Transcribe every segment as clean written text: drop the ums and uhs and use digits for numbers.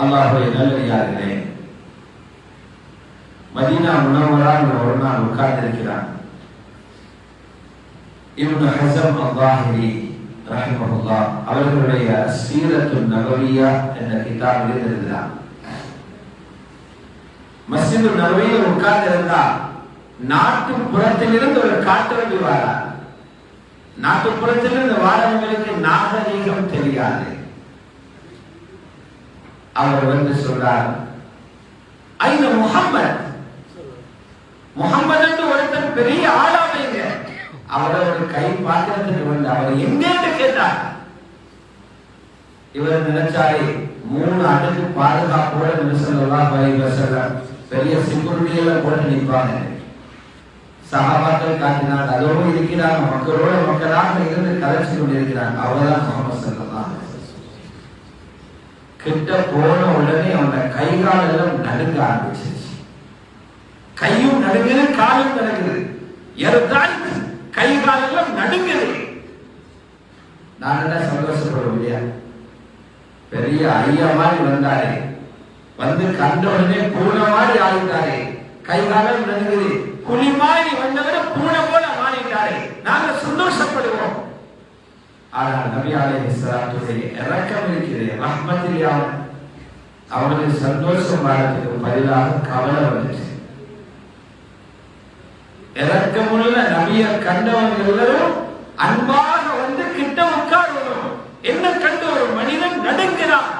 அல்லாஹ்வுடைய நல்லடியார்களே, மதீனா முனவ்வரால் ஒரு நாள் உட்கார்ந்திருக்கிறார். இப்னு ஹஸம் அல்-ஸாஹிரி ரஹிமஹுல்லாஹ் அவர்களுடைய சீரத்துன் நபவிய்யா என்ற கிதாபில் எழுதுகிறார். மஸ்ஜிது நபவியில் உட்கார்ந்திருந்தார். நாட்டுப்புறத்திலிருந்து ஒரு காட்டுறவி வாரார். நாட்டுப்புறத்திலிருந்து வாரவங்களுக்கு நாகரீகம் தெரியாது. அவர் வந்து சொல்றார், ஐன முஹம்மத், முஹம்மது என்று ஒருத்தர் பெரிய ஆளாவைங்க. அவரை ஒரு கை பாத்திரத்துக்கு வந்து அவர் எங்கேன்னு கேட்டார். இவர் நினைச்சாரு 3 அடுக்கு பாதுகாப்போட நபி ஸல்லல்லாஹு அலைஹி வஸல்லம் பெரிய செக்யூரிட்டியில போட்டு நிற்பாங்க. சஹாபாக்கள் காட்டினார், அதோடு இருக்கிறாங்க, மக்களோட மக்களாக இருந்து கலைச்சு கொண்டிருக்கிறாங்க. அவர்தான் முஹம்மது ஸல்லல்லாஹு அலைஹி வஸல்லம். கிட்ட போன உடனே அவனோட கை கால் எல்லாம் நடுங்க ஆரம்பிச்சிருச்சு. கையும் நடுங்குது, காலும் நடுங்குது. எருதான் கை கால் எல்லாம் நடுங்குது. நான் என்ன சந்தோஷப்படுவோம் இல்லையா? பெரிய ஐயா மாதிரி வந்தாரு, வந்து கண்ட உடனே பூனை மாதிரி ஆகிட்டாரு. கை காலம் நடுங்குது. புலி மாதிரி வந்தவரை பூனை போல மாறிட்டாரு. நாங்க சந்தோஷப்படுவோம். ஆனால் நபி அலைஹிஸ்ஸலாத்துடைய இரக்கம் இருக்கிறது, ரஹ்மத்தில்லாஹ். அவர்களுக்கு சந்தோஷம் வரதுக்கு பதிலாக கவலை வந்துச்சு. இரக்கமுள்ள நபியை கண்டவங்க எல்லாரும் அன்பாக வந்து கிட்ட உட்காரணும். என்ன கண்டு ஒரு மனிதன் நடுங்கிறான்,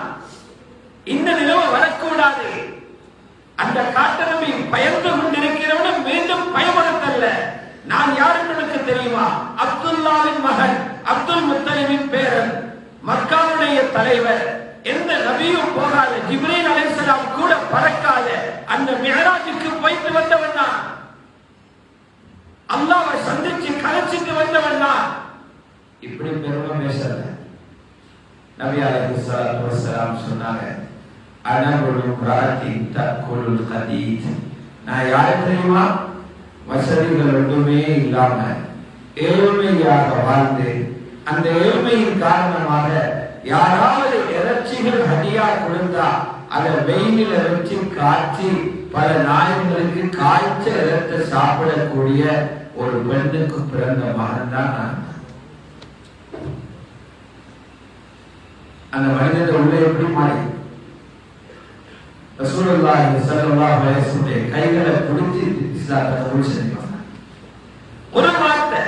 இந்த நிலைமை வரக்கூடாது. அந்த காட்டரவி பயந்து கொண்டிருக்கிறவனும் மீண்டும் பயமுறுத்தல்ல. நான் யாருன்னு எனக்கு தெரியுமா? அப்துல்லாவின் மகன், அப்துல் முத்தலிபின் பேரன், மக்காவுடைய தலைவர். எந்த நபியும் போகாத, ஜிப்ரீல் அலைஹிஸ்ஸலாம் கூட பறக்காத அந்த மிஅராஜுக்கு போயிட்டு வந்தவன் தான். அல்லாஹ்வை சந்திச்சு கலைச்சிட்டு வந்தவன் தான். இப்படி பெருமை பேசல. நபி அலைஹிஸ்ஸலாத்து வஸ்ஸலாம் சொன்னாங்க, அனபுல் குராத்தி தக்குலுல் கதீத். நான் யாரு தெரியுமா? வசதிகள் ஒன்றுமே இல்லாம ஏழ்மையாக வாழ்ந்து, அந்த ஏழ்மையின் காரணமாக யாராவது இறைச்சிகள் ஹதியா கொடுத்தா அதை வெயிலில வச்சு காய்ச்சி பல நாய்களுக்கு காய்ச்ச இறத்த சாப்பிடக்கூடிய ஒரு பெண்ணுக்கு பிறந்த மகன் தான் நான். அந்த மனிதன் உள்ள எப்படி மாறி ரசூலுல்லாஹி ஸல்லல்லாஹு அலைஹி வஸல்லம் கைகளை பிடிச்சி இஸ்லாத்தை கபூல் செஞ்சாங்க. ஒரு வார்த்தை,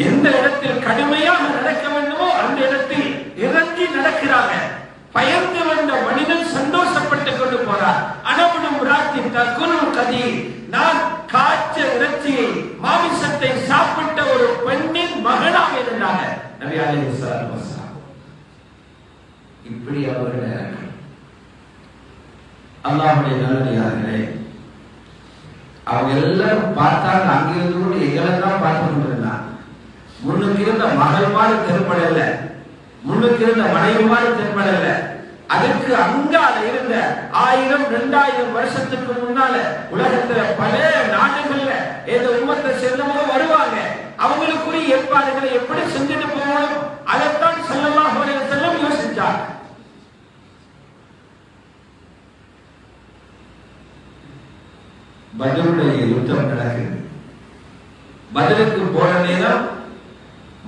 எந்த இடத்தில் கடுமையாக நடக்க வேண்டுமோ அந்த இடத்தில் இறங்கி நடக்கிறாங்க. பயந்து வந்த மனிதன் சந்தோஷப்பட்டுக் கொண்டு போறார். அனபுடும் ராத்தி தக்குலுல் கதீர். நான் காய்ச்ச இறைச்சியை, மாமிசத்தை சாப்பிட்ட ஒரு பெண்ணின் மகனாக இருந்தாங்க நபி அலைஹிஸ்ஸலாத்து வஸலாம். இப்படி அவர்கள் அல்லாஹ்வுடைய நல்லடியார்களே, அவங்க எல்லாரும் பார்த்தாங்க. அங்கிருந்து கூட எங்களை தான் பார்த்து கொண்டிருந்தாங்க. முன்னுக்கு இருந்த மகள் மாதிரி தென்படல, முன்னுக்கு இருந்த மனைவி மாதிரி தென்படல. அதுக்கு அங்கால இருந்த 1000 2000 வருஷத்துக்கு முன்னால உலகத்துல பல நாடுகள்ல ஏதோ உம்மத்தை சேர்ந்தவங்க வருவாங்க. அவங்களுக்குரிய ஏற்பாடுகளை எப்படி செஞ்சுட்டு போகணும், அதைத்தான் ஸல்லல்லாஹு அலைஹி வஸல்லம் யோசிச்சார். பத்ருடைய யுத்தம் நடக்குது. பத்ருக்கு போற நேரம்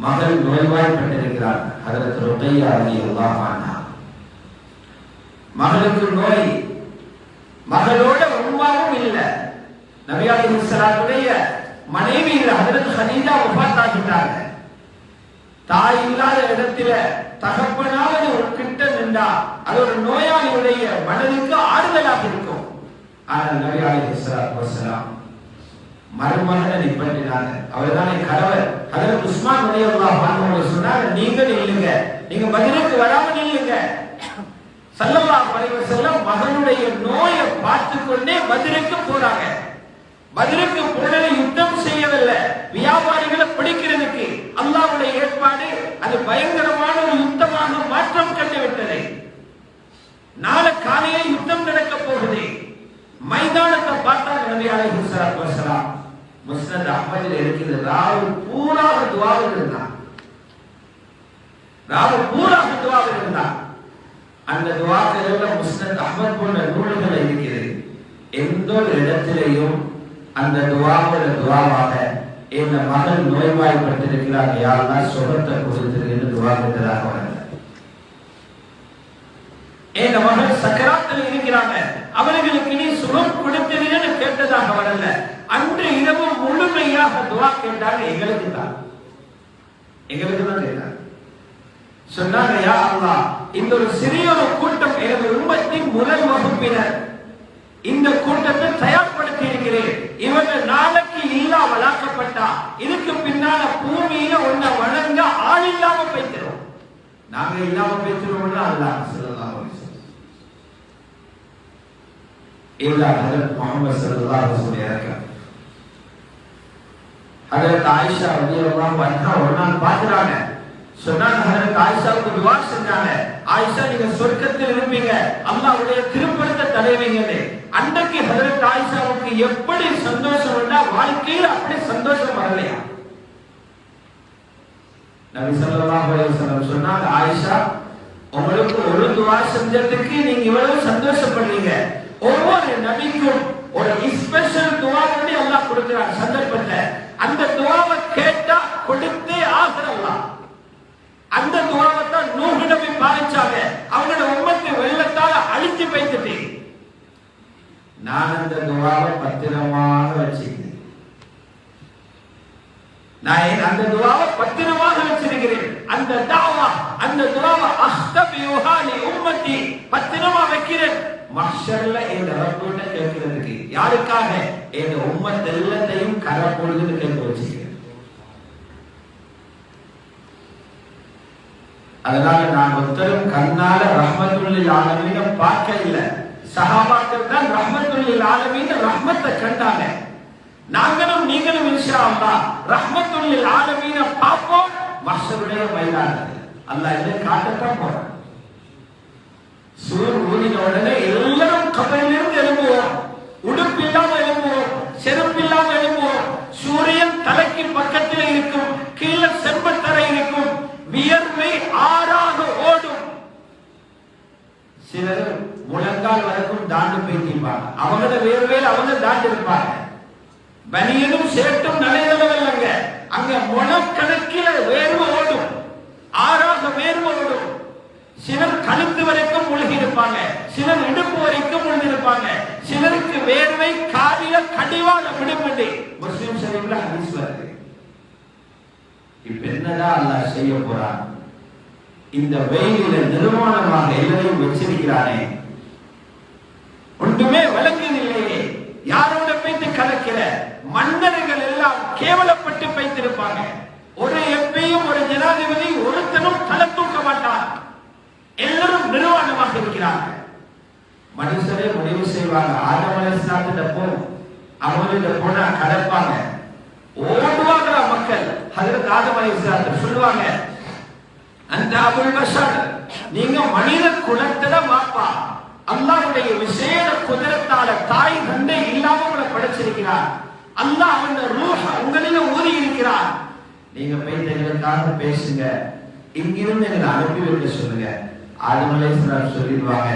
மகள் நோய்வாய்ப்பட்டிருக்கிறார். ஹஜ்ரத் ருக்கையா ரலியல்லாஹு அன்ஹா. மகளுக்கு நோய், மகளோட உம்மாவும் இல்ல. நபி அலைஹிஸ்ஸலாத்துடைய மனைவி ஹஜ்ரத் ஹதீஜா வஃபாத் ஆகிட்டாங்க. தாய் இல்லாத இடத்துல தகப்பனாவது ஒரு கிட்ட நின்றா அது ஒரு நோயாளியுடைய மனதுக்கு ஆறுதலாக இருக்கும். ஆனால் நபி அலைஹிஸ்ஸலாத்து வஸலாம் மருமகனை நிப்பற்றினாங்க. அவர்தானே கணவர். ஹஜ்ரத் உஸ்மான் ரலியல்லாஹு அன்ஹு சொன்னாங்க, நீங்க நில்லுங்க, நீங்க பத்ருக்கு வராம நில்லுங்க. ஸல்லல்லாஹு அலைஹி வஸல்லம் மகனுடைய நோயை பார்த்து கொண்டே பத்ருக்கு போறாங்க. பத்ருக்கு போனது யுத்தம் செய்யவில்லை, வியாபாரிகளை பிடிக்கிறதுக்கு. அல்லாஹ்வுடைய ஏற்பாடு அது பயங்கரமான ஒரு யுத்தமாக மாற்றம் கண்டு விட்டது. நாளை காலையே யுத்தம் நடக்க போகுது. மைதானத்தை பார்த்தாங்க நபி அலைஹிஸ்ஸலாத்து வஸலாம். முஸ்னத் அஹ்மதில் இருக்கிறது. ராவு பூராக துஆவில் இருந்தார். ராவு பூராக துஆவில் இருந்தார். அந்த துஆக்கள் முஸ்னத் அஹ்மத் போன்ற நூல்கள் இருக்கிறது. எந்த ஒரு இடத்திலேயும் அந்த துஆவாக என் மகன் நோய்வாய்ப்பட்டிருக்கிறார், யா அல்லாஹ் சுகத்தை கொடுத்திரு என்று துஆ கேட்டதாக வரல. என் மகன் சக்கராத்தில் இருக்கிறாங்க, அவர்களுக்கு நீ சுகம் கொடுத்திருன்னு கேட்டதாக வரல. அன்று இரவு முழுமையாக துஆ கேட்டாங்க. எங்களுக்கு தான் கேட்டாங்க. சொன்னாங்க, யா அல்லாஹ் இந்த ஒரு சிறிய ஒரு கூட்டம் எனது உம்மத்தின் முதல் வகுப்பினர், இந்த கூட்டத்தை தயார்படுத்தி இருக்கிறேன். இவர்கள் நாளைக்கு இல்லாமலாக்கப்பட்டா இதுக்கு பின்னால பூமியில ஒன்ன வணங்க ஆள் இல்லாம போய்க்கிறோம். நாங்க இல்லாம போய்க்கிறோம். அல்லாஹ் ஸல்லல்லாஹு அலைஹி வஸல்லம் ஹஜ்ரத் முஹம்மது ஸல்லல்லாஹு அலைஹி வஸல்லம் ஹஜ்ரத் ஆயிஷா ரலியல்லாஹு அன்ஹா ஒரு நாள் பார்க்கறாங்க. சொன்னாங்க, ஹஜ்ரத் ஆயிஷாவுக்கு துஆ செஞ்சாங்க, ஆயிஷா நீங்க சொர்க்கத்தில் இருப்பீங்க, அல்லாஹ்வுடைய திருப்பத்தை தடைவீங்கன்னு. அன்றைக்கு ஹஜ்ரத் ஆயிஷாவுக்கு எப்படி சந்தோஷம் வந்தா வாழ்க்கையில அப்படி சந்தோஷம் வரலையா? நபி ஸல்லல்லாஹு அலைஹி வஸல்லம் சொன்னாங்க, ஆயிஷா உங்களுக்கு ஒரு துஆ செஞ்சதுக்கு நீங்க இவ்வளவு சந்தோஷப்படுறீங்க. ஒவ்வொரு நபிக்கும் ஒரு ஸ்பெஷல் துஆ வந்து அல்லாஹ் கொடுக்கிறார் சந்தர்ப்பத்தை. அந்த துஆவை கேட்டா கொடுத்தே ஆகறலாம். அந்த துஆவை தான் நூஹ் நபி பாவிச்சாங்க. அவங்களோட உம்மத்தை வெள்ளத்தால அழிச்சு வைத்துட்டு நான் அந்த துஆவை பத்திரமாக வச்சிருக்கிறேன். நான் அந்த துஆவை பத்திரமாக வச்சிருக்கிறேன். அந்த துஆவை அஸ்தபியுஹா லி உம்மத்தி பத்திரமா வைக்கிறேன். மஹ்ஷர்ல இந்த ரப்போட கேட்கிறதுக்கு யாருக்காக? இந்த உம்மத் எல்லாத்தையும் கரப்பொழுது கேட்க வச்சிருக்கிறேன். அதனால நான் ஒருத்தரும் கண்ணால ரஹ்மத்துல் லில் ஆலமீன பார்க்க இல்ல. சஹாபாக்கள் தான் ரஹ்மத்துல் லில் ஆலமீன ரஹ்மத்தை கண்டாங்க. நாங்களும் நீங்களும் இன்ஷா அல்லாஹ் ரஹ்மத்துல் லில் ஆலமீன பாப்போம் மஹ்ஷருடைய மைதானத்தில். அல்லாஹ் இதை காட்டத்தான் போறான். சூர் ஊதின உடனே எல்லாரும் கபரிலிருந்து எழும்புவோம். உடுப்பில்லாம எழும்புவோம், செருப்பில்லாம எழும்புவோம். சூரியன் தலைக்கு பக்கத்தில் இருக்கும், கீழே செம்பத்தரை இருக்கும், வியர்வை ஆறாக ஓடும். சிலர் முழங்கால் வரைக்கும் தாண்டு போயிருப்பாங்க. அவங்களோட வேர்வையில் அவங்க தாண்டு இருப்பாங்க. பனியனும் சேட்டும் நடைதளவல்லங்க, அங்க முழக்கணக்கில வேர்வை ஓடும், ஆறாக வேர்வை ஓடும். சிலர் கழுத்து வரைக்கும் முழுகி இருப்பாங்க, சிலர் இடுப்பு வரைக்கும் முழுகி இருப்பாங்க. சிலருக்கு வேர்வை காலில கடிவாள விடுபட்டு முஸ்லிம் ஷரீஃப்ல ஹதீஸ் வருது. இப்ப என்னதான் அல்லாஹ் செய்ய போறான்? இந்த வெயிலில நிர்மாணமாக எல்லாரையும் வச்சிருக்கிறானே, ஒன்றுமே விளங்குதில்லையே. யாரோட பேச்சு கலக்கிற மன்னர்கள் எல்லாம் கேவலப்பட்டு வைத்திருப்பாங்க. ஒரு எம்பியும் ஒரு ஜனாதிபதி ஒருத்தனும் தலை தூக்க மாட்டார். எல்லாரும் நிர்வாணமாக இருக்கிறார்கள். மனுஷரே முடிவு செய்வாங்க. ஆதம் அலைஹிஸ்ஸலாத்திட்ட போ, அவங்கள்ட்ட போனா கடப்பாங்க, ஓடுவாங்க மக்கள். ஹஜ்ரத் ஆதம் அலைஹிஸ்ஸலாம் சொல்லுவாங்க, அந்த அபுல் பஷர், நீங்க மனித குலத்தோட மாப்பா. அல்லாஹ்வுடைய விசேஷ குதிரத்தால தாய் தந்தை இல்லாம உங்களை படைச்சிருக்கிறார். அல்லாஹ் அவன் ரூஹ் உங்களில ஊறி இருக்கிறார். நீங்க போய் எங்களுக்காக பேசுங்க, இங்கிருந்து எங்களை அனுப்பி வைக்க சொல்லுங்க. ஆதம் அலைஹிஸ்ஸலாம் சொல்லிடுவாங்க,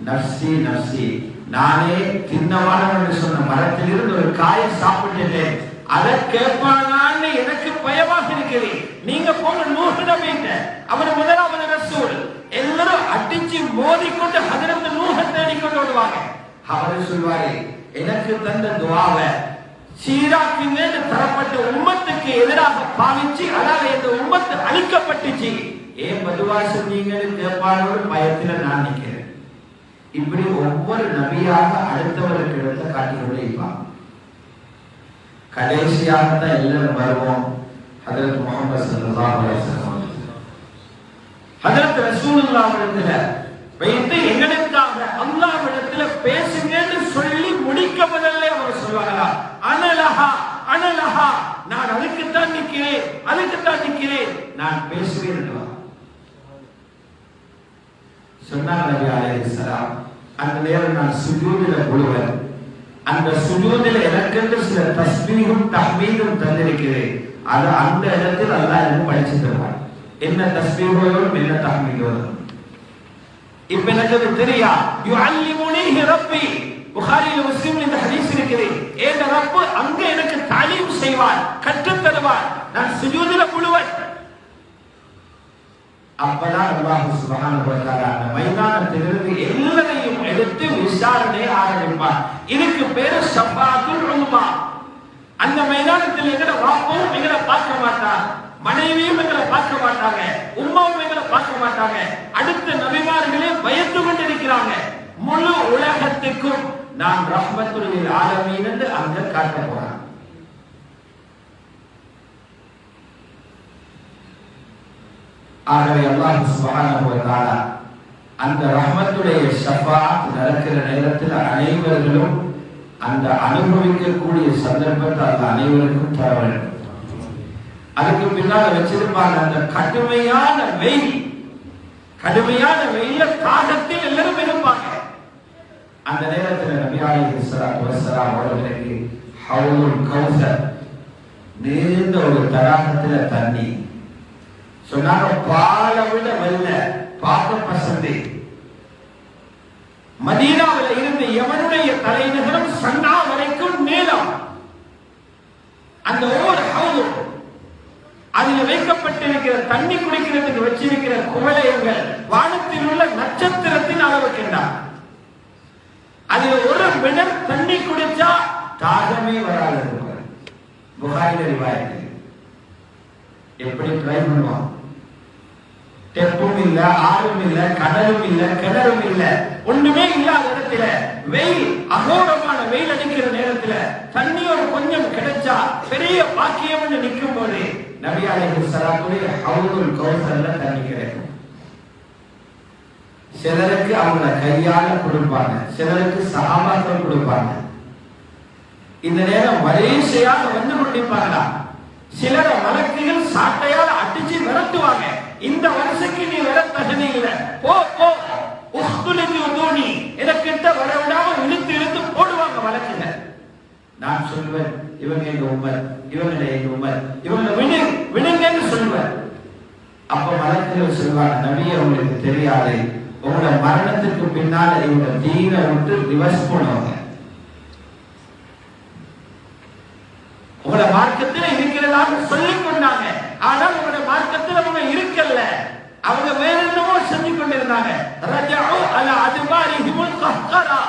நஃப்ஸி நஃப்ஸி, நானே தின்னவானம் என்று சொன்ன மரத்திலிருந்து ஒரு காயை சாப்பிட்டுட்டேன், அதை கேட்பானான்னு எனக்கு பயமாக இருக்கிறது. நீங்க போங்க நூஹ் நபிட்ட, அவர் முதலாவது ரசூல். எல்லாரும் அடிச்சு மோதிக்கொண்டு ஹஜ்ரத் நூஹை தேடிக்கொண்டு வருவாங்க. அவர் சொல்வாரு, எனக்கு தந்த துஆவை சீராக்கின்னு தரப்பட்ட உம்மத்துக்கு எதிராக பாவிச்சு, அதாவது இந்த உம்மத்து அழிக்கப்பட்டுச்சு, ஏன் பதுவா செஞ்சீங்கன்னு கேட்பாரோட பயத்துல நான் நிக்கிறேன். இப்படி ஒவ்வொரு நபியாக அடுத்தவருக்கு இடத்தை காட்டிக்கொண்டே இருப்பாங்க. கடைசியாக தான் எல்லாரும் வருவோம் ஹஜ்ரத் முஹம்மது ஸல்லல்லாஹு அலைஹி வஸல்லம். ஹஜ்ரத் ரசூலுல்லாஹ் இடத்துல வைத்து எங்களுக்காக அல்லாஹ்விடத்துல பேசுங்கன்னு சொல்லி முடிக்க முதல்ல அவர் சொல்வாங்களா, அனலஹா அனலஹா, நான் அதுக்குத்தான் நிக்கிறேன், நான் பேசுவேன் சொன்னாங்க நபி அலைஹிஸ்ஸலாம். அந்த நேரம் நான் சுஜூதில விழுவேன். அந்த சுஜூதில எனக்கென்று சில தஸ்பீஹும் தஹ்மீதும் தந்திருக்கிறேன். அது அந்த இடத்தில் அல்லாஹ் எனக்கு படிச்சு தருவான். என்ன தஸ்பீஹோடும் என்ன தஹ்மீதோடும். இப்ப எனக்கு தெரியா யுஅல்லிமுனிஹி ரப்பி புகாரியில் முஸ்லிமில் இந்த ஹதீஸ் இருக்குது. ஏன் ரப்பு அங்க எனக்கு தாலீம் செய்வார், கற்றுத் தருவார், நான் சுஜூதில விழுவேன். அப்பதான் அல்லாஹ் சுப்ஹானஹு வ தஆலா அந்த மைதானத்திலிருந்து எல்லாரையும் எடுத்து விசாரணை ஆரம்பிப்பார். இதுக்கு பேரு ஷஃபாஅத்துல் உல்மா. அந்த மைதானத்தில் எங்களை வாப்பவும் எங்களை பார்க்க மாட்டாங்க, மனைவியும் எங்களை பார்க்க மாட்டாங்க, உம்மாவும் எங்களை பார்க்க மாட்டாங்க. அடுத்த நபிமார்களே பயந்து கொண்டிருக்கிறாங்க. முழு உலகத்துக்கும் நான் ரஹ்மத்துல் லில் ஆலமீன் என்று அங்க காட்ட போறேன். ஆகவே அல்லாஹ் சுப்ஹானஹு வ தஆலா அந்த ரஹ்மத்துடைய ஷஃபாஅத் நடக்கிற நேரத்தில் அனைவர்களும் அந்த அனுபவிக்கக்கூடிய சந்தர்ப்பத்தை அந்த அனைவருக்கும் தர வேண்டும். அதுக்கு பின்னால் வச்சிருப்பாங்க அந்த கடுமையான வெயில், கடுமையான வெயில தாகத்தில் எல்லாரும் இருப்பாங்க. அந்த நேரத்தில் நபி அலைஹிஸ்ஸலாத்து வஸ்ஸலாம் அவர்களுக்கு ஹவுலுல் கௌசர் நீண்ட ஒரு தடாகத்துல தண்ணி சொன்னாங்க, பாலை விட வெள்ள பார்க்க பசந்தி. மதீனாவில் இருந்து யமனுடைய தலைநகரம் சன்னா வரைக்கும் நீளம். அந்த ஒவ்வொரு ஹவுலும் அதில் வைக்கப்பட்டிருக்கிற தண்ணி குடிக்கிறதுக்கு வச்சிருக்கிற குவளையங்கள் வானத்தில் உள்ள நட்சத்திரத்தின் அளவுக்கின்றார். அதில் ஒரு மினர் தண்ணி குடிச்சா தாகமே வராது. புகாரில ரிவாயத். எப்படி ட்ரை பண்ணுவான்? தெப்பும் இல்ல, ஆறும் இல்ல, கடலும் இல்ல, கிணறும் இல்ல, ஒண்ணுமே இல்லாத இடத்துல வெயில், அகோரமான வெயில் அடிக்கிற நேரத்துல தண்ணி ஒரு கொஞ்சம் கிடைச்சா பெரிய பாக்கியம் என்று நிற்கும் போது நபி அலைஹிஸ்ஸலாத்துடைய ஹவுலுல் கௌசர்ல தண்ணி கிடைக்கும். சிலருக்கு அவங்க கையால கொடுப்பாங்க, சிலருக்கு சஹாபாக்கள் கொடுப்பாங்க. இந்த நேரம் வரிசையாக வந்து கொண்டிருப்பாங்களா, சிலர மலக்குகள் சாட்டையால் அடிச்சு விரட்டுவாங்க. இந்த வருஷத்துக்கு நீ வர தகுதி இல்லை, போ போ உஸ்துலிதி உதூனி, எனக்கிட்ட வர விடாம இழுத்து இழுத்து போடுவாங்க வழக்குங்க. நான் சொல்லுவேன், இவங்க எங்க உமர், இவங்க எங்க உமர், இவங்க விடுங்கன்னு சொல்லுவேன். அப்ப மலக்குகள் சொல்லுவாங்க, நபியே உங்களுக்கு தெரியாது, உங்களோட மரணத்துக்கு பின்னால இவங்க தீனை விட்டு ரிவர்ஸ் பண்ணுவாங்க. உங்களோட மார்க்கத்தில் இருக்கிறதாக சொல்லிக் கொண்டாங்க, ஆனால் உங்களோட மார்க்கத்தில் அவங்க இருக்கல்ல, அவங்க வேற என்னமோ செஞ்சு கொண்டிருந்தாங்க. ரஜஉ அலா அதுபாரிஹிமுல் கஹ்கரா,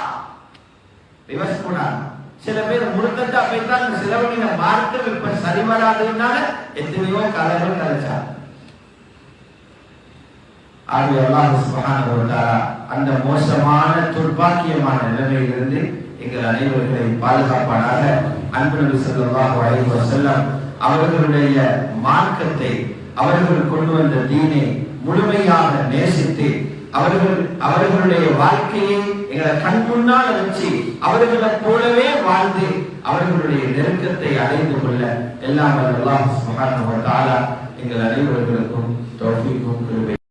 ரிவர்ஸ் பண்ணாங்க. சில பேர் முருத்தத்தா போய்தான் சிலவங்க மார்க்கம் இப்ப சரி வராதுனால எத்தனையோ கலைகள் கலைச்சாங்க. ஆகவே அல்லாஹ் சுப்ஹானஹு வ தஆலா அந்த மோசமான துர்பாக்கியமான நிலைமையிலிருந்து எங்கள் அனைவர்களை பாதுகாப்பானாக. அன்பு நபி ஸல்லல்லாஹு அலைஹி வஸல்லம் அவர்களுடைய மார்க்கத்தை, அவர்கள் கொண்டு வந்த தீனை முழுமையாக நேசித்து அவர்களுடைய வாழ்க்கையை எங்களை கண் முன்னால் வச்சு அவர்களை போலவே வாழ்ந்து அவர்களுடைய நெருக்கத்தை அடைந்து கொள்ள எல்லாம் அல்லாஹ் சுப்ஹானஹு வ தஆலா எங்கள் அனைவர்களுக்கும் தௌஃபீக்கும் கிருபை